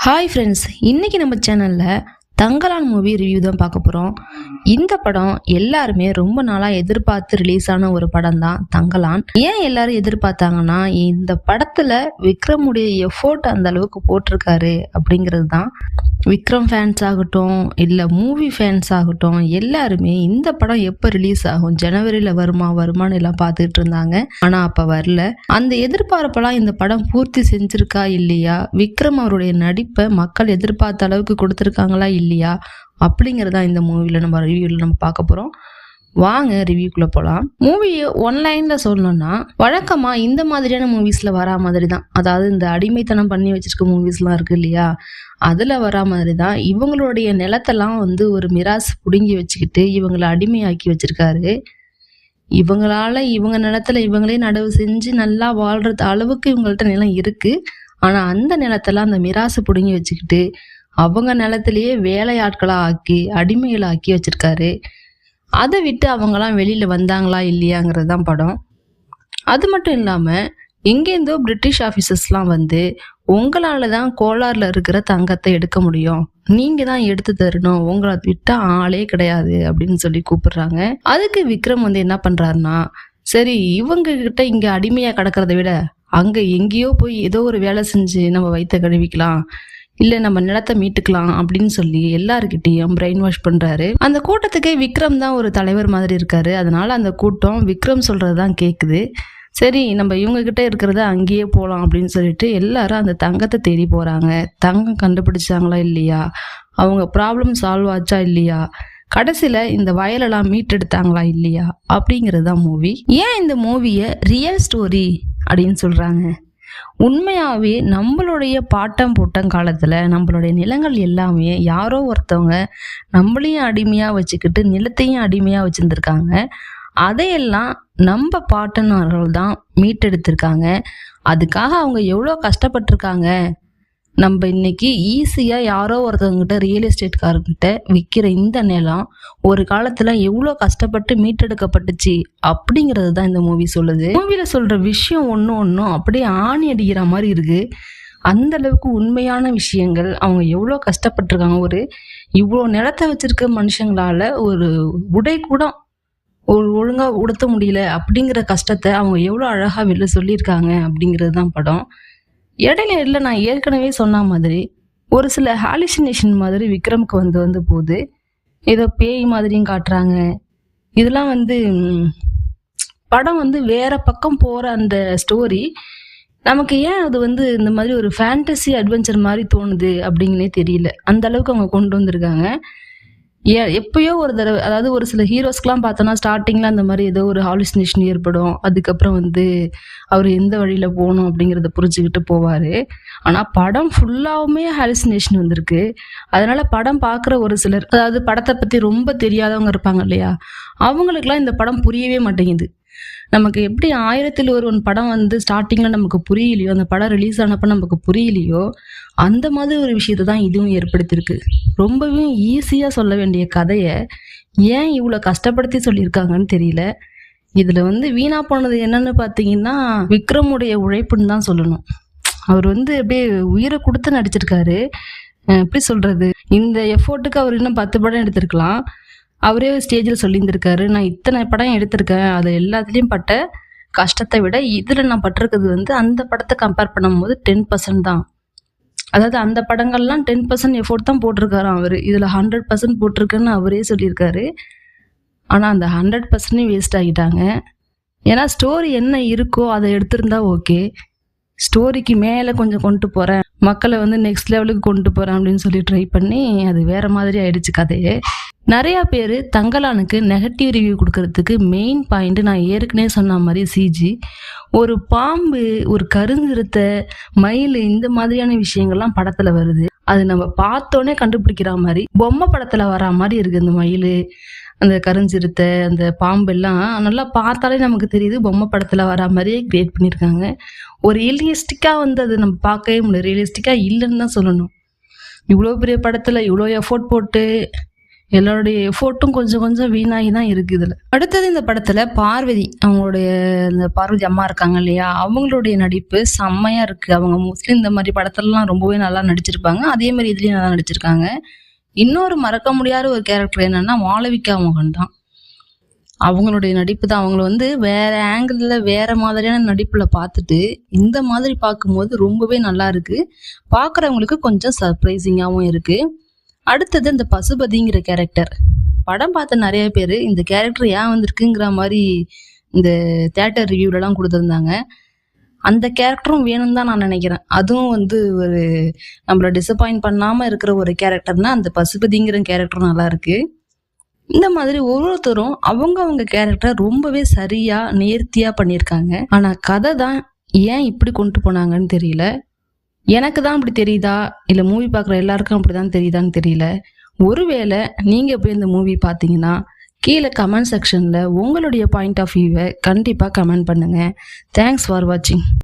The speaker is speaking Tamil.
ஹாய் ஃப்ரெண்ட்ஸ், இன்னைக்கு நம்ம சேனலில் தங்கலான் மூவி ரிவ்யூ தான் பார்க்க போகிறோம். இந்த படம் எல்லாருமே ரொம்ப நாளாக எதிர்பார்த்து ரிலீஸ் ஆன ஒரு படம் தான் தங்கலான். ஏன் எல்லாரும் எதிர்பார்த்தாங்கன்னா, இந்த படத்தில் விக்ரமுடைய எஃபோர்ட் அந்த அளவுக்கு போட்டிருக்காரு அப்படிங்கிறது தான். விக்ரம் ஃபேன்ஸ் ஆகட்டும், இல்லை மூவி ஃபேன்ஸ் ஆகட்டும், எல்லாருமே இந்த படம் எப்போ ரிலீஸ் ஆகும், ஜனவரியில் வருமானு எல்லாம் பார்த்துட்டு இருந்தாங்க. ஆனால் அப்போ வரல. அந்த எதிர்பார்ப்பெல்லாம் இந்த படம் பூர்த்தி செஞ்சிருக்கா இல்லையா, விக்ரம் அவருடைய நடிப்பை மக்கள் எதிர்பார்த்த அளவுக்கு கொடுத்துருக்காங்களா இல்லையா அப்படிங்கிறதா இந்த மூவியில் நம்ம பார்க்க போகிறோம். வாங்க ரிவ்யூக்குள்ளே போகலாம். மூவியை ஒன்லைனில் சொல்லணும்னா, வழக்கமாக இந்த மாதிரியான மூவிஸில் வரா மாதிரி தான். அதாவது இந்த அடிமைத்தனம் பண்ணி வச்சிருக்க மூவிஸ்லாம் இருக்குது இல்லையா, அதில் வரா மாதிரி தான். இவங்களுடைய நிலத்தெல்லாம் ஒரு மிராஸ் பிடுங்கி வச்சுக்கிட்டு இவங்களை அடிமையாக்கி வச்சிருக்காரு. இவங்களால இவங்க நிலத்துல இவங்களே நடவு செஞ்சு நல்லா வாழ்றது அளவுக்கு இவங்கள்ட்ட நிலம் இருக்குது. ஆனால் அந்த நிலத்தெல்லாம் அந்த மிராசு பிடுங்கி வச்சுக்கிட்டு அவங்க நிலத்திலேயே வேலையாட்களாக ஆக்கி அடிமைகளை ஆக்கி வச்சிருக்காரு. அதை விட்டு அவங்களாம் வெளியில் வந்தாங்களா இல்லையாங்கிறது தான் படம். அது மட்டும் இல்லாமல் எங்கேருந்தோ பிரிட்டிஷ் ஆஃபீஸர்ஸ்லாம் உங்களால் தான் கோலாரில் இருக்கிற தங்கத்தை எடுக்க முடியும், நீங்கள் தான் எடுத்து தரணும், உங்களை விட்டால் ஆளே கிடையாது அப்படின்னு சொல்லி கூப்பிடுறாங்க. அதுக்கு விக்ரம் என்ன பண்ணுறாருன்னா, சரி இவங்க கிட்ட இங்கே அடிமையாக கிடக்கிறத விட அங்கே எங்கேயோ போய் ஏதோ ஒரு வேலை செஞ்சு நம்ம வயிற்ற கழுவிக்கலாம், இல்லை நம்ம நிலத்தை மீட்டுக்கலாம் அப்படின்னு சொல்லி எல்லாருக்கிட்டையும் பிரெயின் வாஷ் பண்ணுறாரு. அந்த கூட்டத்துக்கே விக்ரம் தான் ஒரு தலைவர் மாதிரி இருக்காரு. அதனால அந்த கூட்டம் விக்ரம் சொல்கிறது தான் கேட்குது. சரி நம்ம இவங்ககிட்ட இருக்கிறத அங்கேயே போகலாம் அப்படின்னு சொல்லிட்டு எல்லாரும் அந்த தங்கத்தை தேடி போகிறாங்க. தங்கம் கண்டுபிடிச்சாங்களா இல்லையா, அவங்க ப்ராப்ளம் சால்வ் ஆச்சா இல்லையா, கடைசியில் இந்த வயலெல்லாம் மீட்டெடுத்தாங்களா இல்லையா அப்படிங்கிறது தான் மூவி. ஏன் இந்த மூவியை ரியல் ஸ்டோரி அப்படின்னு சொல்கிறாங்க? உண்மையாகவே நம்மளுடைய பாட்டம் போட்டம் காலத்தில் நம்மளுடைய நிலங்கள் எல்லாமே யாரோ ஒருத்தவங்க நம்மளையும் அடிமையாக வச்சுக்கிட்டு நிலத்தையும் அடிமையாக வச்சுருந்துருக்காங்க. அதையெல்லாம் நம்ம பாட்டனர்கள் தான் மீட்டெடுத்திருக்காங்க. அதுக்காக அவங்க எவ்வளோ கஷ்டப்பட்டிருக்காங்க. நம்ம இன்னைக்கு ஈஸியாக யாரோ ஒருத்தவங்கிட்ட ரியல் எஸ்டேட்காரங்கிட்ட விற்கிற இந்த நிலம் ஒரு காலத்தில் எவ்வளோ கஷ்டப்பட்டு மீட்டெடுக்கப்பட்டுச்சு அப்படிங்கிறது தான் இந்த மூவி சொல்லுது. மூவியில் சொல்கிற விஷயம் ஒன்றும் அப்படியே ஆணி அடிக்கிற மாதிரி இருக்குது. அந்த அளவுக்கு உண்மையான விஷயங்கள். அவங்க எவ்வளோ கஷ்டப்பட்டிருக்காங்க. இவ்வளோ நிலத்தை வச்சிருக்க மனுஷங்களால ஒரு உடை கூட ஒழுங்காக உடுத்த முடியல அப்படிங்கிற கஷ்டத்தை அவங்க எவ்வளோ அழகாக வெளில சொல்லியிருக்காங்க அப்படிங்கிறது தான் படம். இடையில நான் ஏற்கனவே சொன்ன மாதிரி ஒரு சில ஹாலிசினேஷன் மாதிரி விக்ரமுக்கு போகுது. ஏதோ பேய் மாதிரியும் காட்டுறாங்க. இதெல்லாம் படம் வேற பக்கம் போகிற அந்த ஸ்டோரி நமக்கு ஏன் அது இந்த மாதிரி ஒரு ஃபேண்டசி அட்வென்ச்சர் மாதிரி தோணுது அப்படிங்கன்னே தெரியல. அந்த அளவுக்கு அவங்க கொண்டு வந்திருக்காங்க. எப்பயோ ஒரு தடவை, அதாவது ஒரு சில ஹீரோஸ்க்கெலாம் பார்த்தோன்னா ஸ்டார்டிங்கில் அந்த மாதிரி ஏதோ ஒரு ஹாலுசினேஷன் ஏற்படும். அதுக்கப்புறம் அவர் எந்த வழியில் போகணும் அப்படிங்கிறத புரிஞ்சுக்கிட்டு போவார். ஆனால் படம் ஃபுல்லாகவுமே ஹாலுசினேஷன் வந்திருக்கு. அதனால் படம் பார்க்குற ஒரு சிலர், அதாவது படத்தை பற்றி ரொம்ப தெரியாதவங்க இருப்பாங்க இல்லையா, அவங்களுக்கெல்லாம் இந்த படம் புரியவே மாட்டேங்குது. நமக்கு எப்படி 1001 படம் ஸ்டார்டிங்கில் நமக்கு புரியலையோ, அந்த படம் ரிலீஸ் ஆனப்போ நமக்கு புரியலையோ, அந்த மாதிரி ஒரு விஷயத்தை தான் இதுவும் ஏற்படுத்தியிருக்கு. ரொம்பவே ஈஸியாக சொல்ல வேண்டிய கதையை ஏன் இவ்வளோ கஷ்டப்படுத்தி சொல்லியிருக்காங்கன்னு தெரியல. இதில் வீணா போனது என்னன்னு பார்த்தீங்கன்னா, விக்ரமுடைய உழைப்புன்னு தான் சொல்லணும். அவர் அப்படியே உயிரை கொடுத்து நடிச்சிருக்காரு. எப்படி சொல்கிறது, இந்த எஃபோர்ட்டுக்கு அவர் இன்னும் 10 படம் எடுத்திருக்கலாம். அவரே ஸ்டேஜில் சொல்லியிருந்திருக்காரு, நான் இத்தனை படம் எடுத்திருக்கேன், அது எல்லாத்துலேயும் பட்ட கஷ்டத்தை விட இதில் நான் பட்டிருக்கிறது அந்த படத்தை கம்பேர் பண்ணும்போது 10% தான். அதாவது அந்த படங்கள்லாம் 10% எஃபோர்ட் தான் போட்டிருக்காராம் அவர். இதில் 100% போட்டிருக்கேன்னு அவரே சொல்லியிருக்காரு. ஆனால் அந்த 100% வேஸ்ட் ஆகிட்டாங்க. ஏன்னா ஸ்டோரி என்ன இருக்கோ அதை எடுத்திருந்தா ஓகே. ஸ்டோரிக்கு மேலே கொஞ்சம் கொண்டு போகிறேன், மக்களை நெக்ஸ்ட் லெவலுக்கு கொண்டு போகிறேன் அப்படின்னு சொல்லி ட்ரை பண்ணி அது வேறு மாதிரி ஆயிடுச்சு கதையே. நிறையா பேர் தங்கலானுக்கு நெகட்டிவ் ரிவ்யூ கொடுக்கறதுக்கு மெயின் பாயிண்ட் நான் ஏற்கனவே சொன்ன மாதிரி சிஜி. ஒரு பாம்பு, ஒரு கருஞ்சிறுத்தை, மயில், இந்த மாதிரியான விஷயங்கள்லாம் படத்தில் வருது. அது நம்ம பார்த்தோன்னே கண்டுபிடிக்கிற மாதிரி பொம்மை படத்தில் வரா மாதிரி இருக்குது. அந்த மயில், அந்த கருஞ்சிறுத்தை, அந்த பாம்பெல்லாம் நல்லா பார்த்தாலே நமக்கு தெரியுது பொம்மை படத்தில் வரா மாதிரியே கிரியேட் பண்ணியிருக்காங்க. ஒரு ரியலிஸ்டிக்காக அது நம்ம பார்க்கவே முடியல. ரியலிஸ்டிக்காக இல்லைன்னு தான் சொல்லணும். இவ்வளோ பெரிய படத்தில் இவ்வளோ எஃபோர்ட் போட்டு எல்லாருடைய எஃபோர்ட்டும் கொஞ்சம் கொஞ்சம் வீணாகி தான் இருக்கு இதுல. அடுத்தது இந்த படத்துல பார்வதி அவங்களுடைய இந்த பார்வதி அம்மா இருக்காங்க இல்லையா, அவங்களுடைய நடிப்பு செம்மையா இருக்கு. அவங்க மோஸ்ட்லி இந்த மாதிரி படத்துலலாம் ரொம்பவே நல்லா நடிச்சிருப்பாங்க. அதே மாதிரி இதுலயும் நல்லா நடிச்சிருக்காங்க. இன்னொரு மறக்க முடியாத ஒரு கேரக்டர் என்னன்னா மாளவிகா மோகன் தான். அவங்களுடைய நடிப்பு தான். அவங்கள வந்து வேற ஆங்கிள் வேற மாதிரியான நடிப்புல பார்த்துட்டு இந்த மாதிரி பார்க்கும்போது ரொம்பவே நல்லா இருக்கு. பார்க்குறவங்களுக்கு கொஞ்சம் சர்ப்ரைசிங்காகவும் இருக்கு. அடுத்தது இந்த பசுபதிங்கிற கேரக்டர். படம் பார்த்த நிறைய பேர் இந்த கேரக்டர் ஏன் வந்திருக்குங்கிற மாதிரி இந்த தியேட்டர் ரிவ்யூலலாம் கொடுத்துருந்தாங்க. அந்த கேரக்டரும் வேணும்னு தான் நான் நினைக்கிறேன். அதுவும் வந்து ஒரு நம்மள டிசப்பாயிண்ட் பண்ணாம இருக்கிற ஒரு கேரக்டர்னா அந்த பசுபதிங்கிற கேரக்டர் நல்லா இருக்கு. இந்த மாதிரி ஒவ்வொருத்தரும் அவங்க கேரக்டர் ரொம்பவே சரியா நேர்த்தியா பண்ணியிருக்காங்க. ஆனா கதை தான் ஏன் இப்படி கொண்டு போனாங்கன்னு தெரியல. எனக்கு தான் அப்படி தெரியுதா இல்ல மூவி பார்க்குற எல்லாருக்கும் அப்படிதான் தெரியுதான்னு தெரியல. ஒருவேளை நீங்க போய் இந்த மூவி பார்த்தீங்கன்னா கீழே கமெண்ட் செக்ஷன்ல உங்களுடைய பாயிண்ட் ஆஃப் வியூவை கண்டிப்பா கமெண்ட் பண்ணுங்க. தேங்க்ஸ் ஃபார் வாட்சிங்.